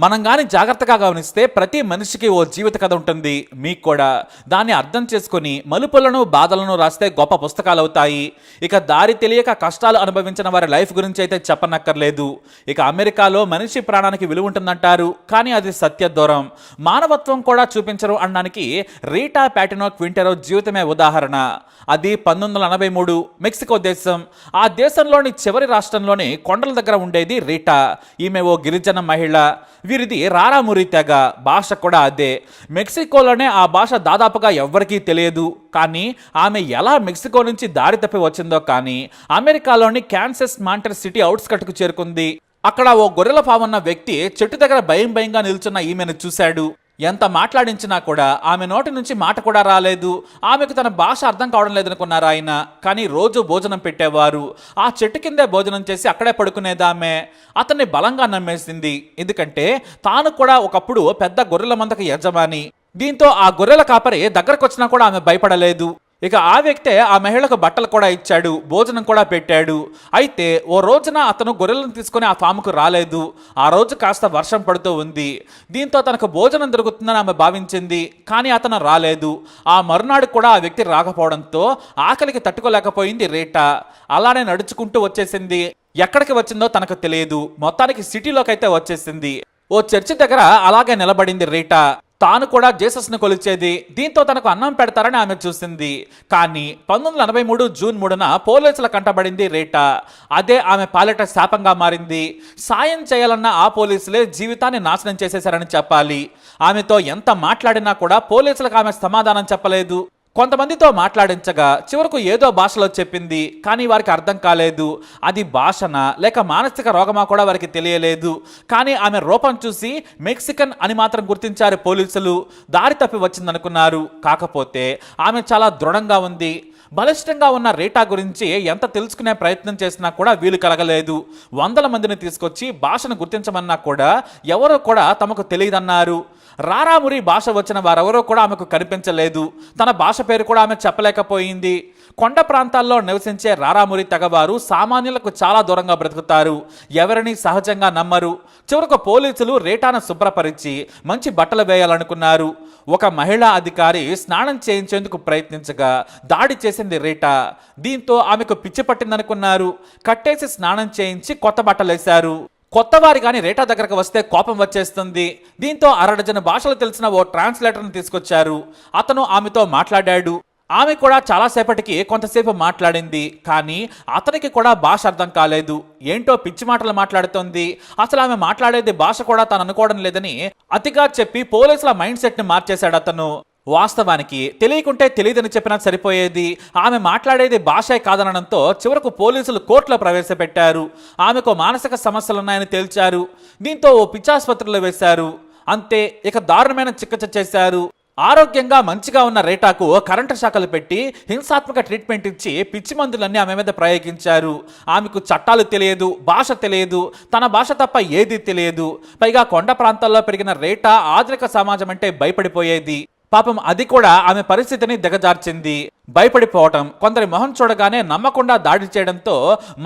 మనం గాని జాగ్రత్తగా గమనిస్తే ప్రతి మనిషికి ఓ జీవిత కథ ఉంటుంది. మీకు కూడా దాన్ని అర్థం చేసుకుని మలుపులను బాధలను రాస్తే గొప్ప పుస్తకాలు అవుతాయి. ఇక దారి తెలియక కష్టాలు అనుభవించిన వారి లైఫ్ గురించి అయితే చెప్పనక్కర్లేదు. ఇక అమెరికాలో మనిషి ప్రాణానికి విలువ ఉంటుందంటారు, కానీ అది సత్య దూరం. మానవత్వం కూడా చూపించరు అనడానికి రీటా ప్యాటినో క్వింటెరో జీవితమే ఉదాహరణ. అది 1983 మెక్సికో దేశం. ఆ దేశంలోని చివరి రాష్ట్రంలోని కొండల దగ్గర ఉండేది రీటా. ఈమె ఓ గిరిజన మహిళ. వీరిది రారామురి తెగ. భాష కూడా అదే. మెక్సికోలోనే ఆ భాష దాదాపుగా ఎవ్వరికీ తెలియదు. కానీ ఆమె ఎలా మెక్సికో నుంచి దారి తప్పి వచ్చిందో కానీ అమెరికాలోని కాన్సాస్ మాంటర్ సిటీ అవుట్స్కట్కు చేరుకుంది. అక్కడ ఓ గొర్రెల ఫామ్ ఉన్న వ్యక్తి చెట్టు దగ్గర భయంగా నిల్చున్న ఈమెను చూశాడు. ఎంత మాట్లాడించినా కూడా ఆమె నోటి నుంచి మాట కూడా రాలేదు. ఆమెకు తన భాష అర్థం కావడం లేదనుకున్నారు ఆయన. కానీ రోజు భోజనం పెట్టేవారు. ఆ చెట్టు కిందే భోజనం చేసి అక్కడే పడుకునేదామె. అతన్ని బలంగా నమ్మేసింది. ఎందుకంటే తాను కూడా ఒకప్పుడు పెద్ద గొర్రెల మందకు యజమాని. దీంతో ఆ గొర్రెల కాపరి దగ్గరకు వచ్చినా కూడా ఆమె భయపడలేదు. ఇక ఆ వ్యక్తే ఆ మహిళకు బట్టలు కూడా ఇచ్చాడు, భోజనం కూడా పెట్టాడు. అయితే ఓ రోజున అతను గొర్రెలను తీసుకుని ఆ ఫామ్కు రాలేదు. ఆ రోజు కాస్త వర్షం పడుతూ ఉంది. దీంతో తనకు భోజనం దొరుకుతుందని ఆమె భావించింది. కానీ అతను రాలేదు. ఆ మరునాడు కూడా ఆ వ్యక్తి రాకపోవడంతో ఆకలికి తట్టుకోలేకపోయింది రీటా. అలానే నడుచుకుంటూ వచ్చేసింది. ఎక్కడికి వచ్చిందో తనకు తెలియదు. మొత్తానికి సిటీలోకి అయితే వచ్చేసింది. ఓ చర్చి దగ్గర అలాగే నిలబడింది రీటా. తాను కూడా జీసస్ను కొలిచేది. దీంతో తనకు అన్నం పెడతారని ఆమె చూసింది. కానీ 1983 జూన్ 3న పోలీసుల కంటబడింది రీటా. అదే ఆమె పాలిట శాపంగా మారింది. సాయం చేయాలన్న ఆ పోలీసులే జీవితాన్ని నాశనం చేసేశారని చెప్పాలి. ఆమెతో ఎంత మాట్లాడినా కూడా పోలీసులకు ఆమె సమాధానం చెప్పలేదు. కొంతమందితో మాట్లాడించగా చివరకు ఏదో భాషలో చెప్పింది. కానీ వారికి అర్థం కాలేదు. అది భాషనా లేక మానసిక రోగమా కూడా వారికి తెలియలేదు. కానీ ఆమె రూపం చూసి మెక్సికన్ అని మాత్రం గుర్తించారు పోలీసులు. దారి తప్పి వచ్చిందనుకున్నారు. కాకపోతే ఆమె చాలా దృఢంగా ఉంది. బలిష్టంగా ఉన్న రీటా గురించి ఎంత తెలుసుకునే ప్రయత్నం చేసినా కూడా వీలు కలగలేదు. వందల మందిని తీసుకొచ్చి భాషను గుర్తించమన్నా కూడా ఎవరో కూడా తమకు తెలియదన్నారు. రారామురి భాష వచ్చిన వారెవరో కూడా ఆమెకు కనిపించలేదు. తన భాష పేరు కూడా ఆమె చెప్పలేకపోయింది. కొండ ప్రాంతాల్లో నివసించే రారామురి తెగవారు సామాన్యులకు చాలా దూరంగా బ్రతుకుతారు. ఎవరిని సహజంగా నమ్మరు. చివరకు పోలీసులు రీటాను శుభ్రపరిచి మంచి బట్టలు వేయాలనుకున్నారు. ఒక మహిళా అధికారి స్నానం చేయించేందుకు ప్రయత్నించగా దాడి చేసింది రీటా. దీంతో ఆమెకు పిచ్చి పట్టిందనుకున్నారు. కట్టేసి స్నానం చేయించి కొత్త బట్టలేశారు. కొత్తవారి కానీ రీటా దగ్గరకు వస్తే కోపం వచ్చేస్తుంది. దీంతో అరడజన భాషలు తెలిసిన ఓ ట్రాన్స్లేటర్ని తీసుకొచ్చారు. అతను ఆమెతో మాట్లాడాడు. ఆమె కూడా చాలాసేపటికి కొంతసేపు మాట్లాడింది. కానీ అతనికి కూడా భాష అర్థం కాలేదు. ఏంటో పిచ్చి మాటలు మాట్లాడుతోంది. అసలు ఆమె మాట్లాడేది భాష కూడా తాను అనుకోవడం లేదని అతిగా చెప్పి పోలీసుల మైండ్ సెట్ని మార్చేశాడు అతను. వాస్తవానికి తెలియకుంటే తెలియదని చెప్పినా సరిపోయేది. ఆమె మాట్లాడేది భాషే కాదనడంతో చివరకు పోలీసులు కోర్టులో ప్రవేశపెట్టారు. ఆమెకు మానసిక సమస్యలున్నాయని తేల్చారు. దీంతో ఓ పిచ్చాసుపత్రిలో వేశారు. అంతే. ఇక దారుణమైన చికిత్స చేశారు. ఆరోగ్యంగా మంచిగా ఉన్న రీటాకు కరెంటు శాఖలు పెట్టి హింసాత్మక ట్రీట్మెంట్ ఇచ్చి పిచ్చి మందులన్నీ ఆమె మీద ప్రయోగించారు. ఆమెకు చట్టాలు తెలియదు, భాష తెలియదు, తన భాష తప్ప ఏదీ తెలియదు. పైగా కొండ ప్రాంతాల్లో పెరిగిన రీటా ఆధునిక సమాజం అంటే భయపడిపోయేది. పాపం అది కూడా ఆమె పరిస్థితిని దిగజార్చింది. భయపడిపోవటం, కొందరి మొహం చూడగానే నమ్మకుండా దాడి చేయడంతో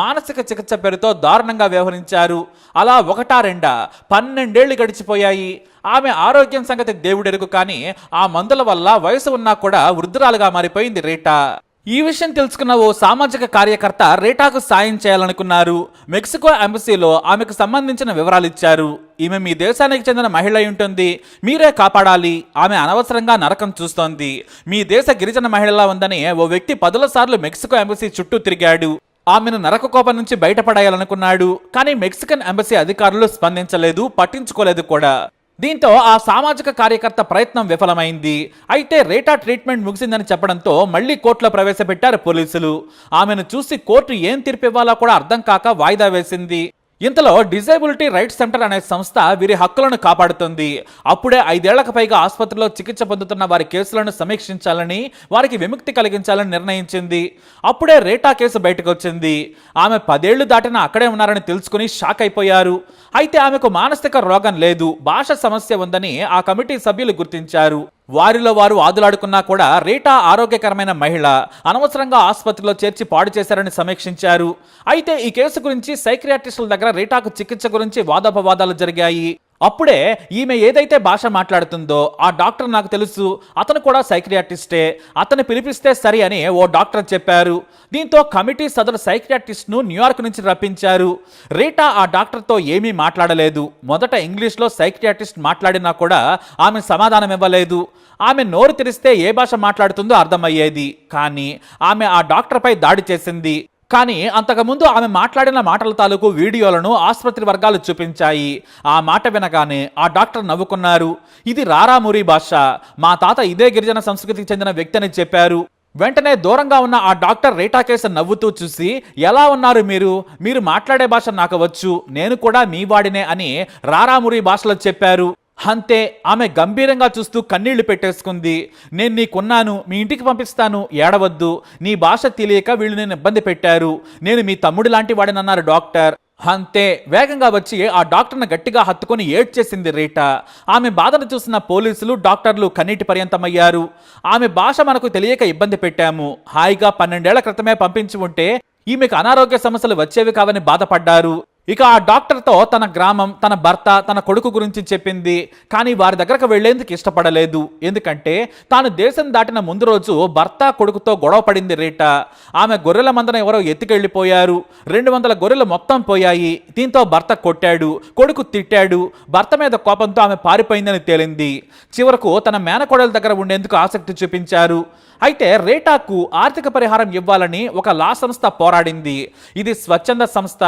మానసిక చికిత్స పేరుతో దారుణంగా వ్యవహరించారు. అలా 1-2 12 ఏళ్లు గడిచిపోయాయి. ఆమె ఆరోగ్యం సంగతి దేవుడెరుగు. కానీ ఆ మందుల వల్ల వయసు ఉన్నా కూడా వృద్ధురాలుగా మారిపోయింది రీటా. ఈ విషయం తెలుసుకున్న ఓ సామాజిక కార్యకర్త రీటాకు సాయం చేయాలనుకున్నారు. మెక్సికో ఎంబసీలో ఆమెకు సంబంధించిన వివరాలు ఇచ్చారు. ఈమె మీ దేశానికి చెందిన మహిళ ఉంటుంది, మీరే కాపాడాలి. ఆమె అనవసరంగా నరకం చూస్తోంది. మీ దేశ గిరిజన మహిళలా ఉందని ఓ వ్యక్తి 10 సార్లు మెక్సికో ఎంబసీ చుట్టూ తిరిగాడు. ఆమెను నరక కోపం నుంచి బయటపడేయాలనుకున్నాడు. కానీ మెక్సికన్ ఎంబసీ అధికారులు స్పందించలేదు, పట్టించుకోలేదు కూడా. దీంతో ఆ సామాజిక కార్యకర్త ప్రయత్నం విఫలమైంది. అయితే రీటా ట్రీట్మెంట్ ముగిసిందని చెప్పడంతో మళ్లీ కోర్టులో ప్రవేశపెట్టారు పోలీసులు. ఆమెను చూసి కోర్టు ఏం తీర్పు ఇవ్వాలో కూడా అర్థం కాక వాయిదా వేసింది. ఇంతలో డిజేబిలిటీ రైట్స్ సెంటర్ అనే సంస్థ వీరి హక్కులను కాపాడుతుంది. అప్పుడే 5 ఏళ్లకు పైగా ఆసుపత్రిలో చికిత్స పొందుతున్న వారి కేసులను సమీక్షించాలని, వారికి విముక్తి కలిగించాలని నిర్ణయించింది. అప్పుడే రీటా కేసు బయటకు వచ్చింది. ఆమె 10 ఏళ్లు దాటినా అక్కడే ఉన్నారని తెలుసుకుని షాక్ అయిపోయారు. అయితే ఆమెకు మానసిక రోగం లేదు, భాష సమస్య ఉందని ఆ కమిటీ సభ్యులు గుర్తించారు. వారిలో వారు ఆదులాడుకున్నా కూడా రీటా ఆరోగ్యకరమైన మహిళ, అనవసరంగా ఆసుపత్రిలో చేర్చి పాడు చేశారని సమీక్షించారు. అయితే ఈ కేసు గురించి సైకియాట్రిస్టుల దగ్గర రీటాకు చికిత్స గురించి వాదోపవాదాలు జరిగాయి. అప్పుడే ఈమె ఏదైతే భాష మాట్లాడుతుందో ఆ డాక్టర్ నాకు తెలుసు, అతను కూడా సైక్రియాటిస్టే, అతను పిలిపిస్తే సరి అని ఓ డాక్టర్ చెప్పారు. దీంతో కమిటీ సదరు సైక్రియాటిస్ట్ను న్యూయార్క్ నుంచి రప్పించారు. రీటా ఆ డాక్టర్తో ఏమీ మాట్లాడలేదు. మొదట ఇంగ్లీష్లో సైక్రియాటిస్ట్ మాట్లాడినా కూడా ఆమె సమాధానం ఇవ్వలేదు. ఆమె నోరు తెరిస్తే ఏ భాష మాట్లాడుతుందో అర్థమయ్యేది. కానీ ఆమె ఆ డాక్టర్పై దాడి చేసింది. కానీ అంతకుముందు ఆమె మాట్లాడిన మాటల తాలూకు వీడియోలను ఆసుపత్రి వర్గాలు చూపించాయి. ఆ మాట వినగానే ఆ డాక్టర్ నవ్వుకున్నారు. ఇది రారామురి భాష, మా తాత ఇదే గిరిజన సంస్కృతికి చెందిన వ్యక్తి అని చెప్పారు. వెంటనే దూరంగా ఉన్న ఆ డాక్టర్ రీటా కేసు నవ్వుతూ చూసి, ఎలా ఉన్నారు మీరు మాట్లాడే భాష నాకు వచ్చు, నేను కూడా మీ వాడినే అని రారామురి భాషలో చెప్పారు. అంతే, ఆమె గంభీరంగా చూస్తూ కన్నీళ్లు పెట్టేసుకుంది. నేను నీకున్నాను, మీ ఇంటికి పంపిస్తాను, ఏడవద్దు, నీ భాష తెలియక వీళ్ళు నేను ఇబ్బంది పెట్టారు, నేను మీ తమ్ముడు లాంటి వాడినన్నారు డాక్టర్. అంతే, వేగంగా వచ్చి ఆ డాక్టర్ను గట్టిగా హత్తుకొని ఏడ్చేసింది రీటా. ఆమె బాధను చూసిన పోలీసులు డాక్టర్లు కన్నీటి పర్యంతమయ్యారు. ఆమె భాష మనకు తెలియక ఇబ్బంది పెట్టాము, హాయిగా 12 ఏళ్ల క్రితమే పంపించి ఉంటే ఈమెకు అనారోగ్య సమస్యలు వచ్చేవి కావని బాధపడ్డారు. ఇక ఆ డాక్టర్తో తన గ్రామం, తన భర్త, తన కొడుకు గురించి చెప్పింది. కానీ వారి దగ్గరకు వెళ్లేందుకు ఇష్టపడలేదు. ఎందుకంటే తాను దేశం దాటిన ముందు రోజు భర్త కొడుకుతో గొడవ పడింది రీటా. ఆమె గొర్రెల మందన ఎవరో ఎత్తుకెళ్లిపోయారు. 200 గొర్రెలు మొత్తం పోయాయి. దీంతో భర్త కొట్టాడు, కొడుకు తిట్టాడు. భర్త మీద కోపంతో ఆమె పారిపోయిందని తేలింది. చివరకు తన మేనకోడల దగ్గర ఉండేందుకు ఆసక్తి చూపించారు. అయితే రీటాకు ఆర్థిక పరిహారం ఇవ్వాలని ఒక లా సంస్థ పోరాడింది. ఇది స్వచ్ఛంద సంస్థ.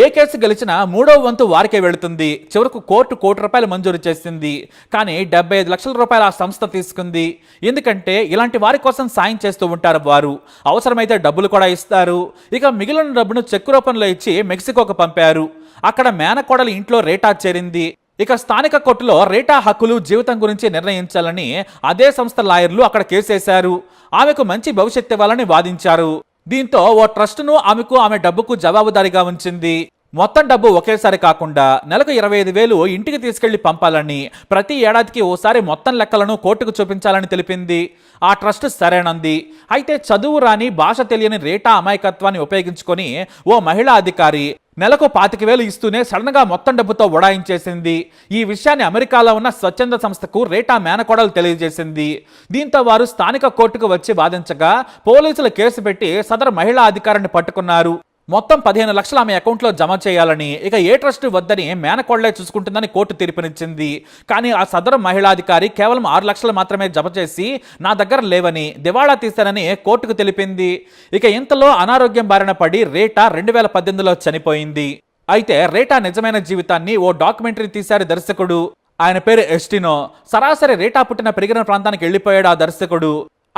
ఏ కేసు గెలిచినా 3వ వంతు వారికే వెళుతుంది. చివరకు కోర్టు ₹1,00,00,000 మంజూరు చేసింది. కానీ 75 లక్షల రూపాయలు ఆ సంస్థ తీసుకుంది. ఎందుకంటే ఇలాంటి వారి కోసం సాయం చేస్తూ ఉంటారు వారు. అవసరమైతే డబ్బులు కూడా ఇస్తారు. ఇక మిగిలిన డబ్బును చెక్కు రూపంలో ఇచ్చి మెక్సికోకు పంపారు. అక్కడ మేనకోడలి ఇంట్లో రీటా చేరింది. ఇక స్థానిక కోర్టులో రీటా హక్కులు, జీవితం గురించి నిర్ణయించాలని అదే సంస్థ లాయర్లు అక్కడ కేసేశారు. ఆమెకు మంచి భవిష్యత్తు ఇవ్వాలని వాదించారు. దీంతో ఓ ట్రస్టును ఆమెకు, ఆమె డబ్బుకు జవాబుదారీగా ఉంచింది. మొత్తం డబ్బు ఒకేసారి కాకుండా నెలకు 25,000 ఇంటికి తీసుకెళ్లి పంపాలని, ప్రతి ఏడాదికి ఓసారి మొత్తం లెక్కలను కోర్టుకు చూపించాలని తెలిపింది. ఆ ట్రస్ట్ సరేనంది. అయితే చదువు రాని, భాష తెలియని రీటా అమాయకత్వాన్ని ఉపయోగించుకొని ఓ మహిళా అధికారి నెలకు 25,000 ఇస్తూనే సడన్ గా మొత్తం డబ్బుతో ఉడాయించేసింది. ఈ విషయాన్ని అమెరికాలో ఉన్న స్వచ్ఛంద సంస్థకు రీటా మేనకోడలు తెలియజేసింది. దీంతో వారు స్థానిక కోర్టుకు వచ్చి వాదించగా పోలీసులు కేసు పెట్టి సదరు మహిళా అధికారిని పట్టుకున్నారు. మొత్తం 15 లక్షలు ఆమె అకౌంట్లో జమ చేయాలని, ఇక ఏ ట్రస్ట్ వద్దని మేనకోళ్లే చూసుకుంటుందని కోర్టు తీర్పునిచ్చింది. కానీ ఆ సదరు మహిళాధికారి కేవలం 6 లక్షలు మాత్రమే జమ చేసి నా దగ్గర లేవని దివాళా తీశానని కోర్టుకు తెలిపింది. ఇక ఇంతలో అనారోగ్యం బారిన పడి రీటా 2018లో చనిపోయింది. అయితే రీటా నిజమైన జీవితాన్ని ఓ డాక్యుమెంటరీ తీశారు దర్శకుడు. ఆయన పేరు ఎస్టినో. సరాసరి రీటా పుట్టిన పెరిగిన ప్రాంతానికి వెళ్ళిపోయాడు ఆ దర్శకుడు.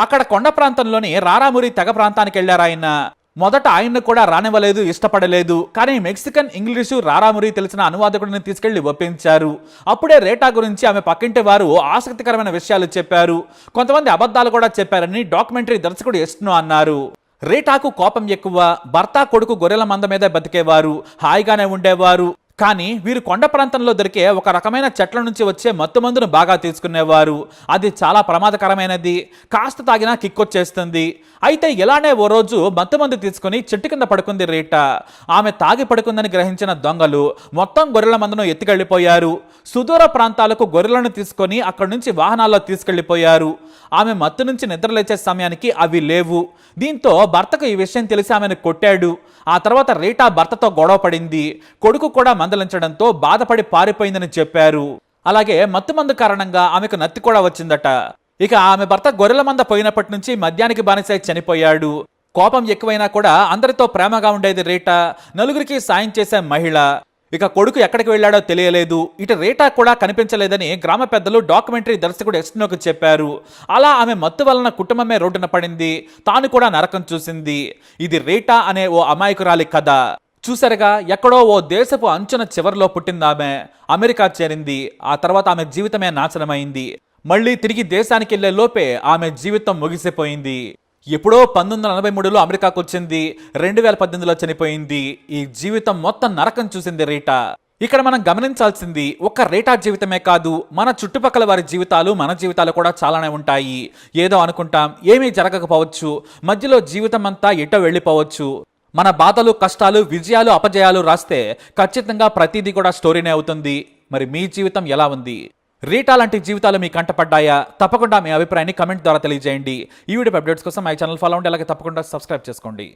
అక్కడ కొండ ప్రాంతంలోని రారామురి తెగ ప్రాంతానికి వెళ్లారు ఆయన. మొదట ఆయన్ను కూడా రానివ్వలేదు, ఇష్టపడలేదు. కానీ మెక్సికన్ ఇంగ్లీషు, రారామురి తెలిసిన అనువాదకుడిని తీసుకెళ్లి ఒప్పించారు. అప్పుడే రీటా గురించి ఆమె పక్కింటి వారు ఆసక్తికరమైన విషయాలు చెప్పారు. కొంతమంది అబద్ధాలు కూడా చెప్పారని డాక్యుమెంటరీ దర్శకుడు ఎస్టినో అన్నారు. రీటాకు కోపం ఎక్కువ. భర్త, కొడుకు గొర్రెల మంద మీద బతికేవారు, హాయిగానే ఉండేవారు. కానీ వీరు కొండ ప్రాంతంలో దొరికే ఒక రకమైన చెట్ల నుంచి వచ్చే మత్తుమందును బాగా తీసుకునేవారు. అది చాలా ప్రమాదకరమైనది. కాస్త తాగినా కిక్కొచ్చేస్తుంది. అయితే ఇలానే ఓ రోజు మత్తుమందు తీసుకుని చెట్టు కింద పడుకుంది రీటా. ఆమె తాగి పడుకుందని గ్రహించిన దొంగలు మొత్తం గొర్రెల మందను ఎత్తుకెళ్లిపోయారు. సుదూర ప్రాంతాలకు గొర్రెలను తీసుకొని అక్కడి నుంచి వాహనాల్లో తీసుకెళ్లిపోయారు. ఆమె మత్తు నుంచి నిద్రలేచే సమయానికి అవి లేవు. దీంతో భర్తకు ఈ విషయం తెలిసి ఆమెను కొట్టాడు. ఆ తర్వాత రీటా భర్తతో గొడవ పడింది. కొడుకు కూడా మందలించడంతో బాధపడి పారిపోయిందని చెప్పారు. అలాగే మత్తుమందు కారణంగా ఆమెకు నత్తి కూడా వచ్చిందట. ఇక ఆమె భర్త గొర్రెల మంద పోయినప్పటి నుంచి మద్యానికి బానిసై చనిపోయాడు. కోపం ఎక్కువైనా కూడా అందరితో ప్రేమగా ఉండేది రీటా. నలుగురికి సాయం చేసే మహిళ. ఇక కొడుకు ఎక్కడికి వెళ్ళాడో తెలియలేదు. ఇటు రీటా కూడా కనిపించలేదని గ్రామ పెద్దలు డాక్యుమెంటరీ దర్శకుడు ఎస్టినోకు చెప్పారు. అలా ఆమె మత్తు వలన కుటుంబమే రోడ్డున పడింది. తాను కూడా నరకం చూసింది. ఇది రీటా అనే ఓ అమాయకురాలి కథ. చూసారుగా, ఎక్కడో ఓ దేశపు అంచున చివరిలో పుట్టిందామె. అమెరికా చేరింది. ఆ తర్వాత ఆమె జీవితమే నాశనమైంది. మళ్ళీ తిరిగి దేశానికి వెళ్లే లోపే ఆమె జీవితం ముగిసిపోయింది. ఎప్పుడో 1983లో అమెరికాకు వచ్చింది. 2018లో చనిపోయింది. ఈ జీవితం మొత్తం నరకం చూసింది రీటా. ఇక్కడ మనం గమనించాల్సింది ఒక్క రీటా జీవితమే కాదు, మన చుట్టుపక్కల వారి జీవితాలు, మన జీవితాలు కూడా చాలానే ఉంటాయి. ఏదో అనుకుంటాం, ఏమీ జరగకపోవచ్చు. మధ్యలో జీవితం అంతా ఎటో వెళ్ళిపోవచ్చు. మన బాధలు, కష్టాలు, విజయాలు, అపజయాలు రాస్తే ఖచ్చితంగా ప్రతిదీ కూడా స్టోరీనే అవుతుంది. మరి మీ జీవితం ఎలా ఉంది? రీటా లాంటి జీవితాలు మీ కంటపడ్డాయా? తప్పకుండా మీ అభిప్రాయాన్ని కమెంట్ ద్వారా తెలియజేయండి. ఈ వీడియో అప్డేట్స్ కోసం మై ఛానల్ ఫాలో అవ్వండి, అలాగే తప్పకుండా సబ్స్క్రైబ్ చేసుకోండి.